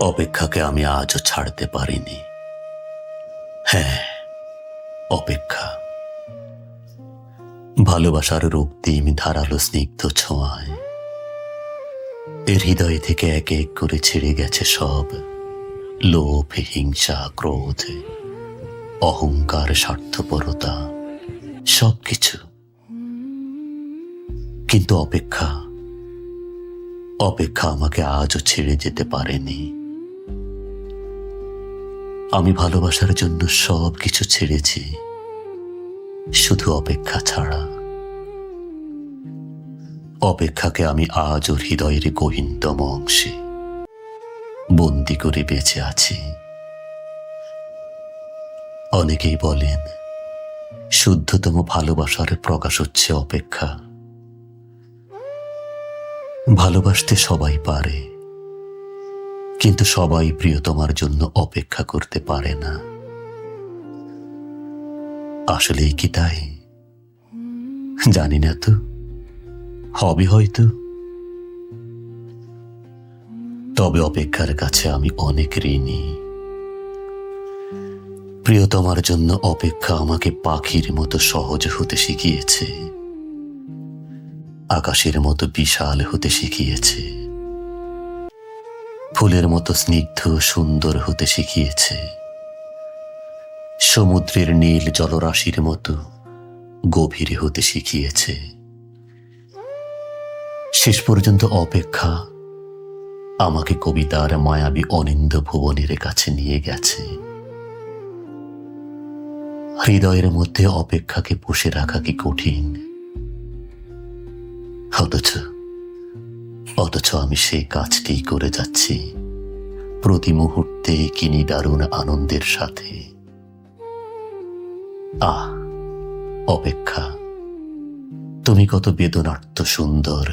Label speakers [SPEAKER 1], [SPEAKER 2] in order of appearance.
[SPEAKER 1] অপেক্ষাকে আমি আজও ছাড়তে পারিনি। হ্যাঁ, অপেক্ষা। ভালোবাসার রক্তিম ধারালো স্নিগ্ধ ছোঁয়ায় এর হৃদয় থেকে একে এক করে ছেড়ে গেছে সব লোভ, হিংসা, ক্রোধ, অহংকার, স্বার্থপরতা, সবকিছু। কিন্তু অপেক্ষা আমাকে আজও ছেড়ে যেতে পারেনি। আমি ভালোবাসার জন্য সবকিছু ছেড়েছি, শুধু অপেক্ষা ছাড়া। অপেক্ষাকে আমি আজ ওর হৃদয়ের গহীনতম অংশে বন্দি করে বেঁচে আছি। অনেকেই বলেন শুদ্ধতম ভালোবাসার প্রকাশ হচ্ছে অপেক্ষা। ভালোবাসতে সবাই পারে, কিন্তু সবাই প্রিয়তমার জন্য অপেক্ষা করতে পারে না। আসলেই কি তাই? জানি না তো, হবে হয়তো। তবে অপেক্ষার কাছে আমি অনেক ঋণী। প্রিয়তমার জন্য অপেক্ষা আমাকে পাখির মতো সহজ হতে শিখিয়েছে, আকাশের মতো বিশাল হতে শিখিয়েছে, ফুলের মতো স্নিগ্ধ সুন্দর হতে শিখিয়েছে, সমুদ্রের নীল জলরাশির মতো গভীর হতে শিখিয়েছে। শেষ পর্যন্ত অপেক্ষা আমাকে কবিতার মায়াবী অনিন্দ্য ভুবনের কাছে নিয়ে গেছে। হৃদয়ের মধ্যে অপেক্ষাকে পুষে রাখা কি কঠিন, অথচ আমি সেই কাজটি করে যাচ্ছি প্রতি মুহূর্তে কি নিদারুণ আনন্দের সাথে। অপেক্ষা, তুমি কত বেদনার্ত সুন্দর।